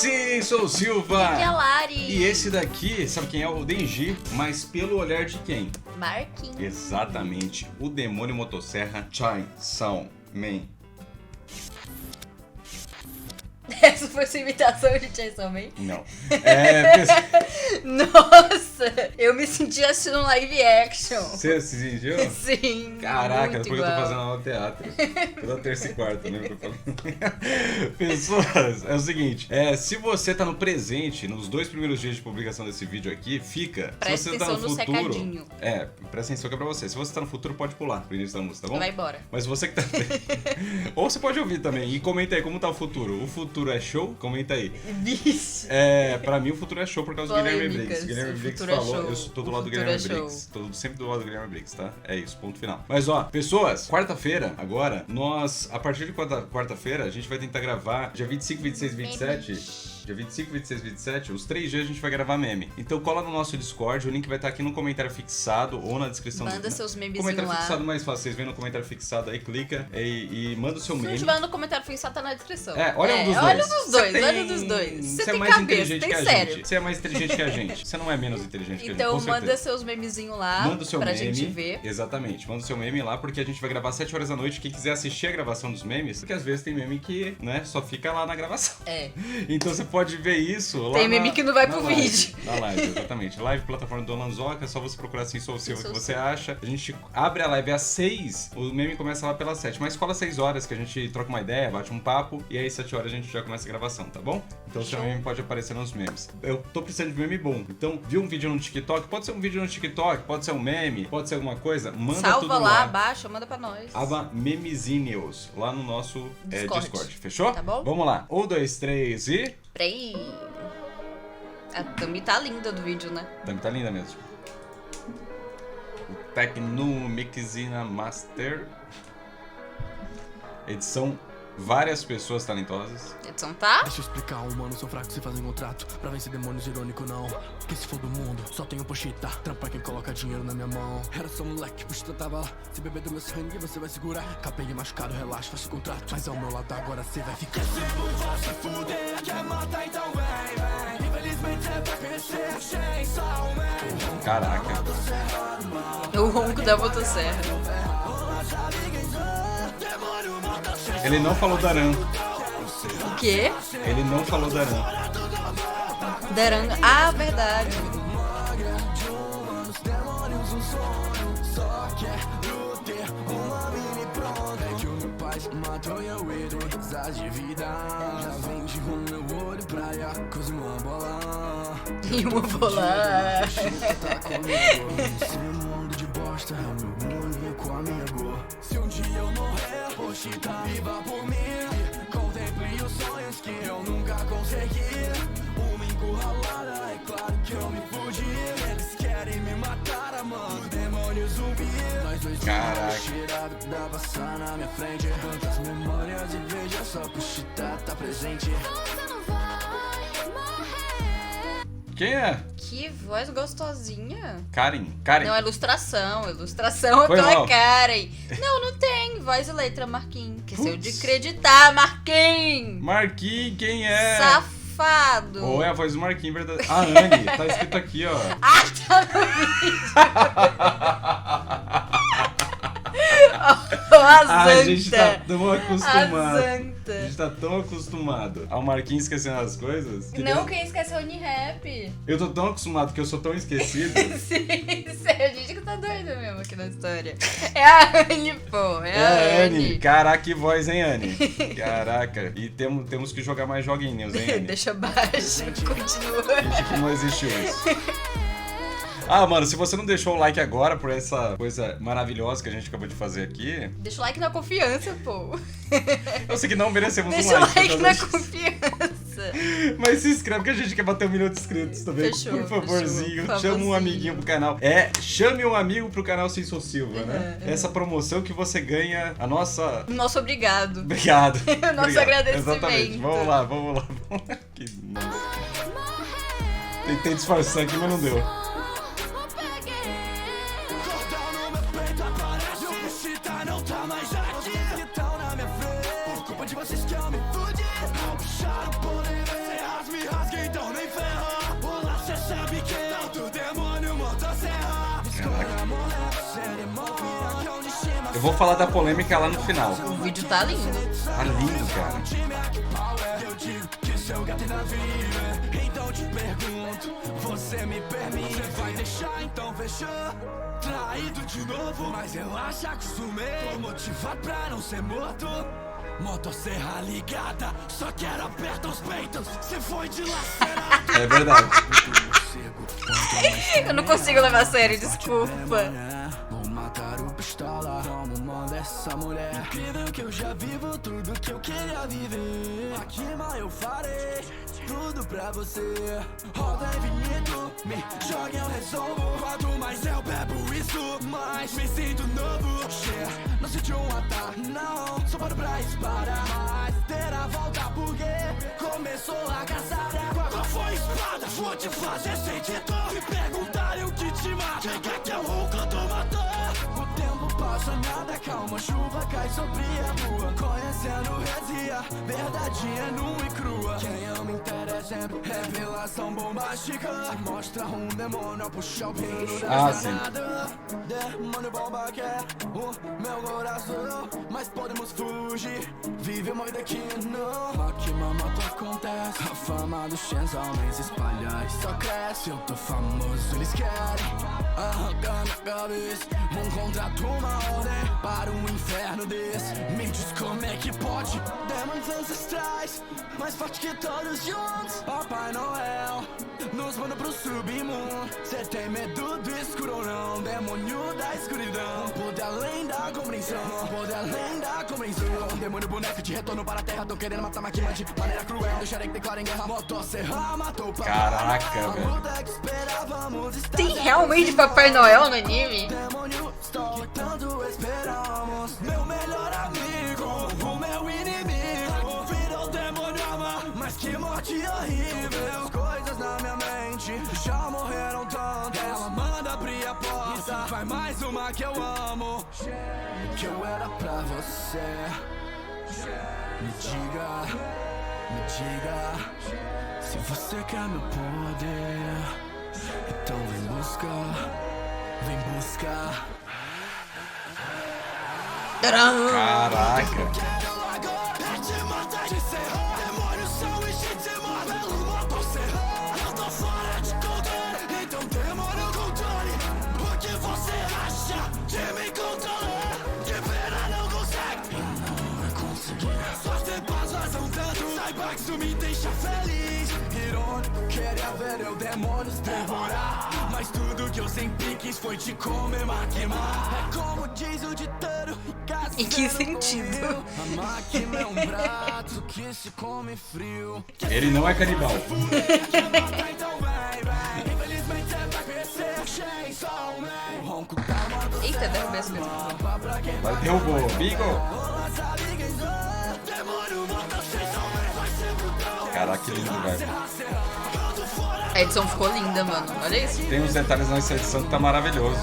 Sim, sou o Silva. E a Lari. E esse daqui, sabe quem é? O Denji, mas pelo olhar de quem? Marquinhos. Exatamente, o demônio motosserra Chainsaw Man. Essa foi sua imitação de Chainsaw Man? Não. Nossa, eu me senti assistindo um live action. Você se sentiu? Sim. Caraca, muito depois eu tô igual. fazendo aula de teatro. Toda terça e quarta, lembra que eu falei? Pessoas, é o seguinte, se você tá no presente, nos 2 primeiros dias de publicação desse vídeo aqui, fica. Presta se você atenção tá no no futuro, secadinho. Presta atenção que é pra você. Se você tá no futuro, pode pular pro início da música, tá bom? Vai embora. Mas você que tá... Ou você pode ouvir também e comenta aí como tá o futuro. O futuro é show? Comenta aí. Vixe. Pra mim o futuro é show por causa do Guilherme Polêmicas. Briggs. Guilherme O Briggs futuro é falou, show. eu tô do O lado do futuro Guilherme é Briggs. Tô sempre do lado do Guilherme Briggs, tá? É isso, ponto final. Mas ó, pessoas, quarta-feira, agora, a partir de quarta-feira, a gente vai tentar gravar dia 25, 26 e 27. Dia 25, 26 e 27, os 3 dias a gente vai gravar meme. Então cola no nosso Discord, o link vai estar aqui no comentário fixado ou na descrição. Manda seus memezinhos comentário lá. fixado mais fácil, vocês vêm no comentário fixado aí, clica e manda o seu Se não meme. tiver no comentário fixado, tá na descrição. Olha um dos dois. Olha um dos dois, Você olha um dos dois. Você é tem mais cabeça, inteligente tem que a sério. gente. Você é mais inteligente que a gente. Você não é menos inteligente que a gente, Então com manda certeza. seus memezinhos lá Manda o seu pra meme, gente ver. Exatamente, manda o seu meme lá, porque a gente vai gravar 7 horas da noite. Quem quiser assistir a gravação dos memes, porque às vezes tem meme que, né, só fica lá na gravação. Então você pode ver isso lá Tem meme que não vai pro live, vídeo. Na live, exatamente. Live, plataforma do Lanzoca, é só você procurar assim, Sou o Silva, que Sou você Silva. acha. A gente abre a live às 6, o meme começa lá pelas 7, mas cola 6 horas que a gente troca uma ideia, bate um papo, e aí 7 horas a gente já começa a gravação, tá bom? Então o seu Show. meme pode aparecer nos memes. Eu tô precisando de meme bom, então viu um vídeo no TikTok, pode ser um vídeo no TikTok, pode ser um meme, pode ser alguma coisa, manda Salva tudo lá, baixa, manda pra nós. Aba Memezinhos, lá no nosso Discord. Fechou? Tá bom? Vamos lá. 1, 2, 3 e... Peraí. A thumb tá linda do vídeo, né? Também tá linda mesmo. O Tecno Mixina Master. Edição várias pessoas talentosas. Edson tá? Deixa eu explicar, humanos são fracos e fazem contrato pra vencer demônios irônico não. Que se for do mundo, só tenho pochita. Trampa quem coloca dinheiro na minha mão. Era só moleque, pochita tava lá. Se beber do meu sangue, você vai segurar. Capei machucado, relaxa, faço o contrato. Mas ao meu lado agora você vai ficar. Se por você fuder, quer matar, então vem, vem. Infelizmente é pra crescer, Chainsaw Man. Caraca. O ronco da motosserra. Ele não falou Daran. O quê? Ele não falou Daran. Daranga. Ah, verdade. Matou eu e todas de vida. Já vendi com meu olho praia, coisa uma bola. E uma bola. Tá comigo. Esse mundo de bosta é o meu mundo, vem com a minha boa. Se um dia eu morrer, hoje tá viva por mim. Contemple os sonhos que eu nunca consegui. Uma encurralada, é claro que eu me fugi. Eles querem me matar, mano, demônio zumbi. Nós dois Caraca. cheirado da passar na minha frente. Quantas memórias e veja só puxita tá presente. Quem é? Que voz gostosinha. Karen. Não, ilustração. Ilustração é Foi pela mal. Karen. Não tem. Voz e letra, Marquinhos. Esqueceu de acreditar, Marquinhos. Marquinhos, quem é? Safado. Ou é a voz do Marquinhos verdade? A Anne, tá escrito aqui, ó. Ah, tá no vídeo. A gente tá tão acostumado. A A Santa. gente tá tão acostumado ao Marquinhos esquecendo as coisas. que Não, Deus- quem esqueceu o Unirap. Eu tô tão acostumado que eu sou tão esquecido. Sim, a gente que tá doido mesmo aqui na história. É a Anne, pô. É a Anne. Caraca, que voz, hein, Anne? Caraca. E temos que jogar mais joguinhos, hein, Anne? Deixa baixo, continua. Finge que não existiu isso. Ah, mano, se você não deixou o like agora por essa coisa maravilhosa que a gente acabou de fazer aqui, Deixa o like na confiança, pô. eu sei que não merecemos Deixa um o like. like por na causa disso. confiança. Mas se inscreve que a gente quer bater 1 milhão de inscritos também. Fechou, por favorzinho. fechou. Chama um Favorzinho. amiguinho pro canal. Chame um amigo pro canal Sim Sou Silva, né? Essa promoção que você ganha a nossa... Nosso obrigado. Obrigado. Nosso Obrigado. agradecimento. Exatamente. Vamos lá. Que... Tentei disfarçar aqui, mas não deu. Não tá mais aqui, então na minha frente. Por culpa de vocês que eu me fudi. Não puxaram por ninguém. As Eu vou falar da polêmica lá no final. O vídeo tá lindo. Tá lindo, cara. Eu digo que seu gato ainda vive. Então te pergunto, você me permite? Você vai deixar, então fechou. Traído de novo, mas relaxa, acostumei. Tô motivado pra não ser morto. Motosserra ligada, só quero apertar os peitos. Você foi dilacerado. É verdade. Eu não consigo levar a sério, desculpa. Vou matar o pistola, como manda essa mulher. Incrível que eu já vivo tudo que eu queria viver. Aqui, mas eu farei tudo pra você. Roda infinito, me joga, eu resolvo. Quanto mais eu bebo isso, mais me sinto novo. Yeah, não senti um ataque, não, só paro pra disparar. Mas terá volta porque começou a caçada. Qual foi a espada? Vou te fazer sentido. Se perguntarem o que te mata, quem que é o Hulk do matou? O tempo passa, nada calma, chuva cai sobre a rua. Conhecendo resia, verdade é nua e crua. Quem ama interessa sempre, revelação bombástica. Mostra um demônio, puxa o pino da jornada. Demônio bomba que é o meu coração. Mas podemos fugir, viver uma vida que não. Aqui mamata acontece, a fama dos Chainsaw Man se espalha e só cresce. Eu tô famoso, eles querem arrancar minha cabeça. Um contrato, uma ordem para um inferno desse. Me diz como é que pode. Demônios ancestrais, mais forte que todos juntos. Papai Noel nos manda pro submundo. Cê tem medo do escuro ou não? Demônio da escuridão, poder além da compreensão, poder além da compreensão. Demônio boneco de retorno para a terra. Tão querendo matar máquina de maneira cruel. Deixarei que declarem guerra. Motosserra matou o papai. Caraca, velho. Tem realmente Papai Noel no anime? Demônio, estou tanto esperamos. Meu melhor amigo, o meu inimigo. Virou demônio ama, mas que morte horrível. Coisas na minha mente já morreram tanto. Ela manda abrir a porta, vai mais uma que eu amo. O que eu era pra você? Me diga, se você quer meu poder, então vem buscar. Caraca. Isso me deixa feliz. Irônico, queria ver eu demônios devorar. Mas tudo que eu sempre quis foi te comer, maquimar. É como diz o ditado. Em que sentido? A máquina é um prato que se come frio. Ele não é canibal. Então vem. Infelizmente é pra crescer. Chainsaw Man. O ronco tá morto. Eita, derrubei essa coisa. Mas derrubou. Bingo. Caraca, que lindo, velho. A edição ficou linda, mano. Olha isso. Tem uns detalhes nessa edição que tá maravilhoso.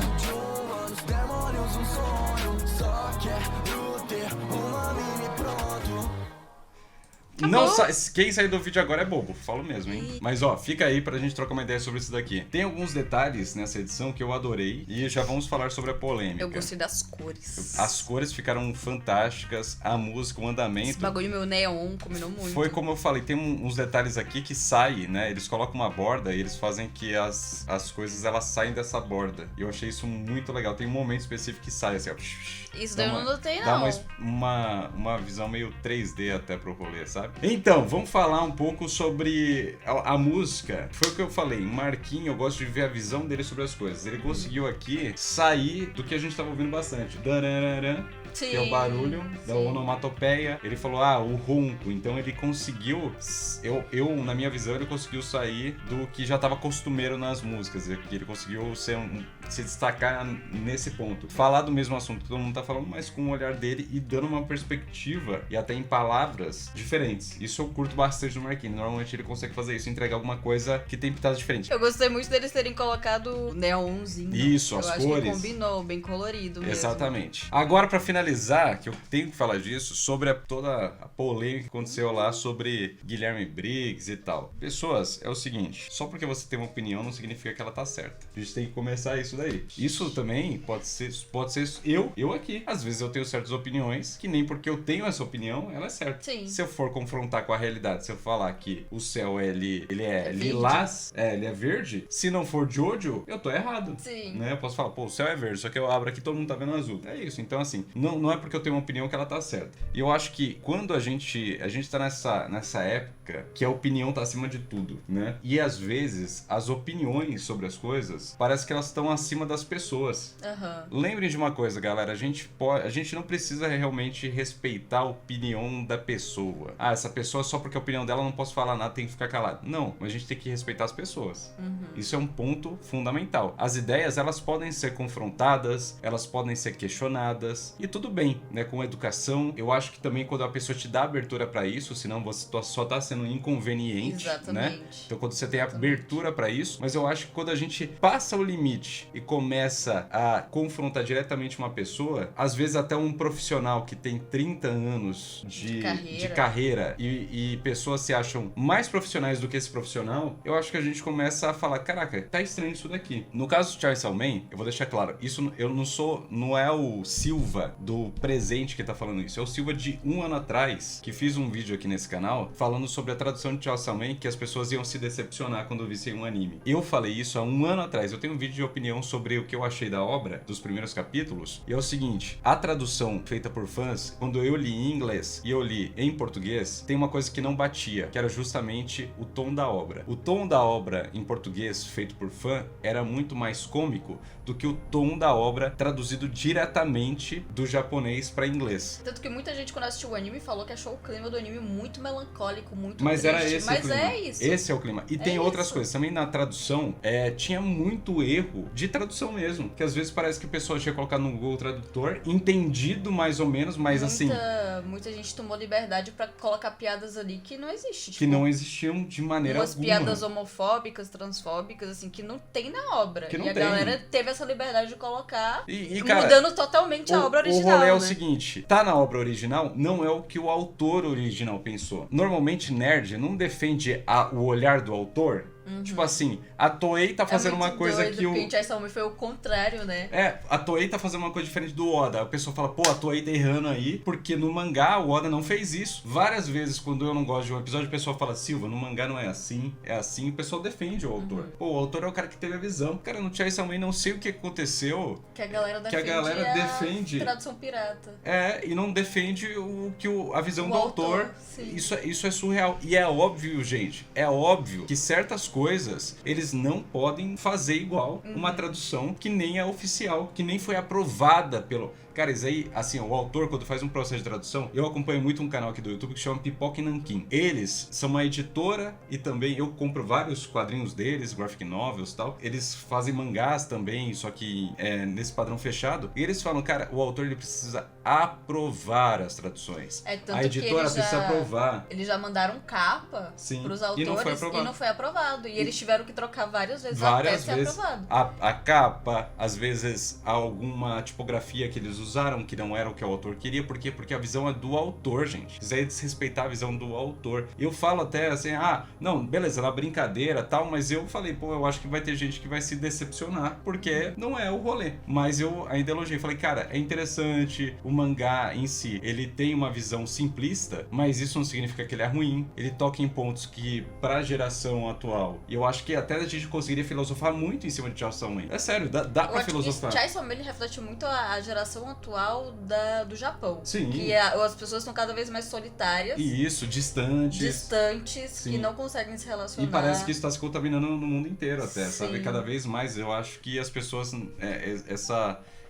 Não quem sair do vídeo agora é bobo, falo mesmo, hein? Mas ó, fica aí pra gente trocar uma ideia sobre isso daqui. Tem alguns detalhes nessa edição que eu adorei e já vamos falar sobre a polêmica. Eu gostei das cores. As cores ficaram fantásticas, a música, o andamento. Esse bagulho meu neon combinou muito. Foi como eu falei, tem uns detalhes aqui que saem, né? Eles colocam uma borda e eles fazem que as coisas elas saem dessa borda. E eu achei isso muito legal. Tem um momento específico que sai assim, ó. Isso daí eu não notei, não. Dá uma visão meio 3D até pro rolê, sabe? Então, vamos falar um pouco sobre a música. Foi o que eu falei, Marquinhos, eu gosto de ver a visão dele sobre as coisas. Ele conseguiu aqui sair do que a gente tava ouvindo bastante. Dararara. Sim, que é o barulho da onomatopeia. Ele falou, o ronco. Então ele conseguiu, na minha visão, ele conseguiu sair do que já estava costumeiro nas músicas. Ele conseguiu se destacar nesse ponto. Falar do mesmo assunto que todo mundo tá falando, mas com o olhar dele e dando uma perspectiva e até em palavras diferentes. Isso eu curto bastante do Marquinhos. Normalmente ele consegue fazer isso, entregar alguma coisa que tem pitadas diferentes. Eu gostei muito deles terem colocado neonzinho. Isso, as cores. Eu acho que combinou, bem colorido mesmo. Exatamente. Agora, pra finalizar, que eu tenho que falar disso, sobre toda a polêmica que aconteceu lá sobre Guilherme Briggs e tal. Pessoas, é o seguinte, só porque você tem uma opinião não significa que ela tá certa. A gente tem que começar isso daí. Isso também pode ser eu aqui. Às vezes eu tenho certas opiniões que nem porque eu tenho essa opinião, ela é certa. Sim. Se eu for confrontar com a realidade, se eu falar que o céu ele é verde. lilás, ele é verde, se não for Jojo, eu tô errado. Sim. Né? Eu posso falar, pô, o céu é verde, só que eu abro aqui e todo mundo tá vendo azul. É isso. Então, assim, não é porque eu tenho uma opinião que ela tá certa. E eu acho que quando a gente tá nessa época que a opinião tá acima de tudo, né? E às vezes as opiniões sobre as coisas parece que elas estão acima das pessoas. Lembrem de uma coisa, galera, a gente não precisa realmente respeitar a opinião da pessoa. Ah, essa pessoa só porque a opinião dela eu não posso falar nada, tem que ficar calado. Não, mas a gente tem que respeitar as pessoas. Isso é um ponto fundamental. As ideias, elas podem ser confrontadas, elas podem ser questionadas e tudo bem, né? Com educação, eu acho que também quando a pessoa te dá abertura pra isso, senão você só tá sendo inconveniente, Exatamente. né? Então quando você tem abertura pra isso, mas eu acho que quando a gente passa o limite e começa a confrontar diretamente uma pessoa, às vezes até um profissional que tem 30 anos de carreira e pessoas se acham mais profissionais do que esse profissional, eu acho que a gente começa a falar, caraca, tá estranho isso daqui. No caso do Charles Salman, eu vou deixar claro, isso eu não é o Silva do presente que tá falando isso, é o Silva de um ano atrás, que fiz um vídeo aqui nesse canal falando sobre a tradução de Charles Salman, que as pessoas iam se decepcionar quando vissem um anime. Eu falei isso há um ano atrás, eu tenho um vídeo de opinião sobre o que eu achei da obra, dos primeiros capítulos, e é o seguinte, a tradução feita por fãs, quando eu li em inglês e eu li em português, tem uma coisa que não batia, que era justamente o tom da obra. O tom da obra em português, feito por fã, era muito mais cômico do que o tom da obra traduzido diretamente do japonês para inglês. Tanto que muita gente, quando assistiu o anime, falou que achou o clima do anime muito melancólico, muito Mas triste. era esse Mas o clima. é isso. Esse é o clima. E tem outras coisas. Também na tradução, tinha muito erro de tradução mesmo. Que às vezes parece que o pessoal tinha colocado no Google Tradutor, entendido mais ou menos, mas assim... Muita gente tomou liberdade pra colocar piadas ali que não existem. Que não existiam de maneira alguma. alguma. Piadas homofóbicas, transfóbicas, assim, que não tem na obra. Que não a tem. galera teve essa liberdade de colocar, cara, mudando totalmente a obra original. O rolê é o né? seguinte, tá na obra original, não é o que o autor original pensou. Normalmente, nerd não defende o olhar do autor. Tipo assim, a Toei tá fazendo uma coisa que o... Charles Salman foi o contrário, né? A Toei tá fazendo uma coisa diferente do Oda. A pessoa fala, pô, a Toei tá errando aí, porque no mangá o Oda não fez isso. Várias vezes, quando eu não gosto de um episódio, o pessoal fala, Silva, no mangá não é assim, o pessoal defende o autor. Pô, o autor é o cara que teve a visão. Cara, no Charles Salman não sei o que aconteceu. Que a galera defende tradução pirata. E não defende a visão do autor. Isso é surreal. E é óbvio, gente, é óbvio que certas coisas, eles não podem fazer igual uma tradução que nem é oficial, que nem foi aprovada pelo... Cara, isso aí, assim, o autor, quando faz um processo de tradução, eu acompanho muito um canal aqui do YouTube que chama Pipoca e Nanquim. Eles são uma editora e também eu compro vários quadrinhos deles, graphic novels e tal. Eles fazem mangás também, só que nesse padrão fechado. E eles falam, cara, o autor ele precisa aprovar as traduções. A editora precisa aprovar. Eles já mandaram capa pros autores e não foi aprovado. E eles tiveram que trocar várias vezes até ser aprovado. A capa, às vezes, alguma tipografia que eles usaram que não era o que o autor queria. Por quê? Porque a visão é do autor, gente. Isso aí é desrespeitar a visão do autor. Eu falo até assim, não, beleza, na brincadeira e tal, mas eu falei, pô, eu acho que vai ter gente que vai se decepcionar, porque não é o rolê. Mas eu ainda elogiei, falei, cara, é interessante, o mangá em si, ele tem uma visão simplista, mas isso não significa que ele é ruim. Ele toca em pontos que, pra geração atual, e eu acho que até a gente conseguiria filosofar muito em cima de Charles Salman. É sério, dá pra filosofar. Charles Salman, ele reflete muito a geração atual do Japão. Sim. Que as pessoas estão cada vez mais solitárias. E isso, distantes. Sim. Que não conseguem se relacionar. E parece que isso está se contaminando no mundo inteiro até, Sim. sabe? Cada vez mais eu acho que as pessoas...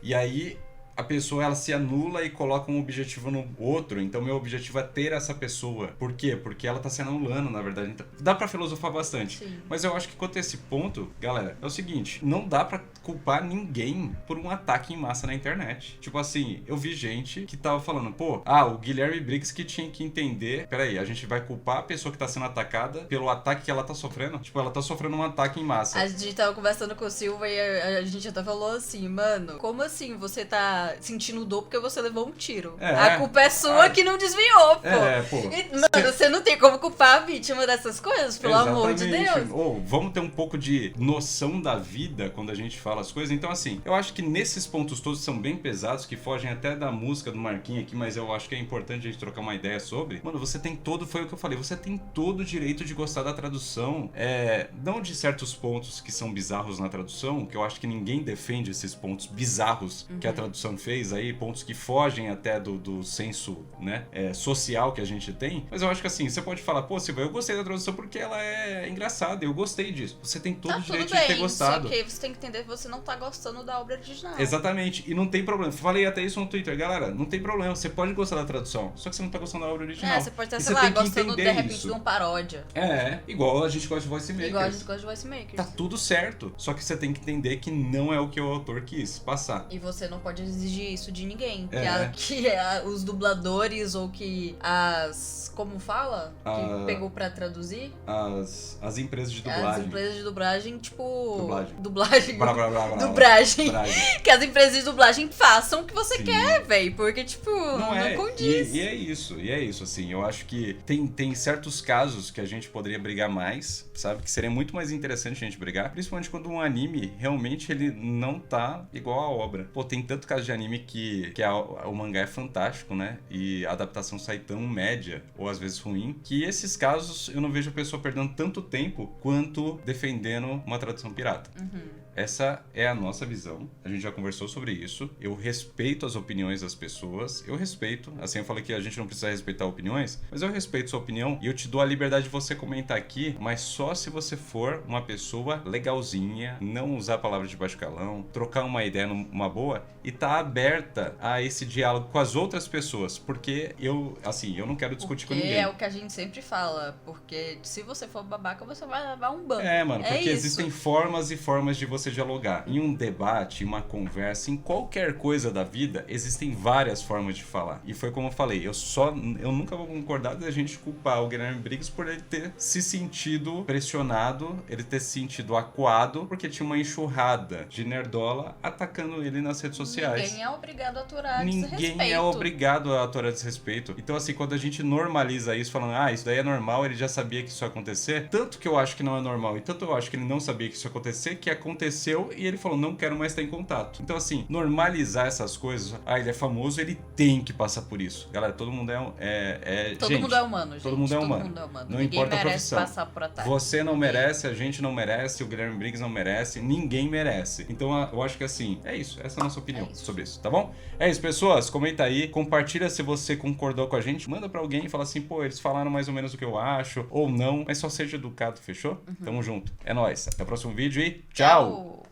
E aí... A pessoa, ela se anula e coloca um objetivo no outro. Então, meu objetivo é ter essa pessoa. Por quê? Porque ela tá se anulando, na verdade. Então, dá pra filosofar bastante. Sim. Mas eu acho que quanto a esse ponto, galera, é o seguinte. Não dá pra culpar ninguém por um ataque em massa na internet. Tipo assim, eu vi gente que tava falando, pô, o Guilherme Briggs que tinha que entender... Peraí, a gente vai culpar a pessoa que tá sendo atacada pelo ataque que ela tá sofrendo? Tipo, ela tá sofrendo um ataque em massa. A gente tava conversando com o Silva e a gente até falou assim, mano, como assim você tá tá sentindo dor porque você levou um tiro. A culpa é sua que não desviou, pô. Mano, você não tem como culpar a vítima dessas coisas, pelo amor de Deus. Vamos ter um pouco de noção da vida quando a gente fala as coisas. Então, assim, eu acho que nesses pontos todos são bem pesados, que fogem até da música do Marquinhos aqui, mas eu acho que é importante a gente trocar uma ideia sobre. Mano, você tem todo, foi o que eu falei, você tem todo o direito de gostar da tradução. Não de certos pontos que são bizarros na tradução, que eu acho que ninguém defende esses pontos bizarros que a tradução fez aí, pontos que fogem até do senso, né, social que a gente tem. Mas eu acho que assim, você pode falar, pô, Silva, eu gostei da tradução porque ela é engraçada, eu gostei disso. Você tem todo o direito de ter gostado. Só que você tem que entender que você não tá gostando da obra original. Exatamente, e não tem problema. Falei até isso no Twitter, galera, não tem problema, você pode gostar da tradução, só que você não tá gostando da obra original. Você pode estar, sei lá, gostando de repente de uma paródia. Igual a gente gosta de Voice Makers. Igual a gente gosta de Voice Makers. Tá tudo certo, só que você tem que entender que não é o que o autor quis passar. E você não pode exigir isso de ninguém. Que os dubladores ou que como fala? Que pegou pra traduzir? As empresas de dublagem. As empresas de dublagem, tipo... Dublagem. Dublagem. Que as empresas de dublagem façam o que você quer, velho. Porque, tipo, não condiz. E é isso, assim. Eu acho que tem certos casos que a gente poderia brigar mais, sabe? Que seria muito mais interessante a gente brigar. Principalmente quando um anime, realmente, ele não tá igual à obra. Pô, tem tanto caso de anime que o mangá é fantástico, né? E a adaptação sai tão média, ou às vezes ruim, que esses casos eu não vejo a pessoa perdendo tanto tempo quanto defendendo uma tradução pirata. Essa é a nossa visão. A gente já conversou sobre isso. Eu respeito as opiniões das pessoas. Eu respeito. Assim, eu falei que a gente não precisa respeitar opiniões, mas eu respeito sua opinião e eu te dou a liberdade de você comentar aqui, mas só se você for uma pessoa legalzinha, não usar palavras de baixo calão, trocar uma ideia numa boa e tá aberta a esse diálogo com as outras pessoas. Porque eu não quero discutir com ninguém. É o que a gente sempre fala. Porque se você for babaca, você vai levar um banco. Mano, porque existem formas e formas de você dialogar. Em um debate, em uma conversa, em qualquer coisa da vida, existem várias formas de falar. E foi como eu falei, eu nunca vou concordar da gente culpar o Guilherme Briggs por ele ter se sentido pressionado, ele ter se sentido acuado, porque tinha uma enxurrada de nerdola atacando ele nas redes sociais. Ninguém é obrigado a aturar desrespeito. Ninguém é obrigado a aturar desrespeito. Então, assim, quando a gente normaliza isso, falando, isso daí é normal, ele já sabia que isso ia acontecer, tanto que eu acho que não é normal, e tanto eu acho que ele não sabia que isso ia acontecer, que aconteceu e ele falou, não quero mais estar em contato. Então, assim, normalizar essas coisas, ele é famoso, ele tem que passar por isso. Galera, todo mundo todo mundo é humano, gente. Todo mundo é humano. Não ninguém importa a merece profissão. Passar por ataque. Você não merece, a gente não merece, o Guilherme Briggs não merece, ninguém merece. Então, eu acho que assim, é isso. Essa é a nossa opinião sobre isso, tá bom? É isso, pessoas. Comenta aí, compartilha se você concordou com a gente, manda pra alguém e fala assim, pô, eles falaram mais ou menos o que eu acho, ou não, mas só seja educado, fechou? Tamo junto. É nóis. Até o próximo vídeo e tchau!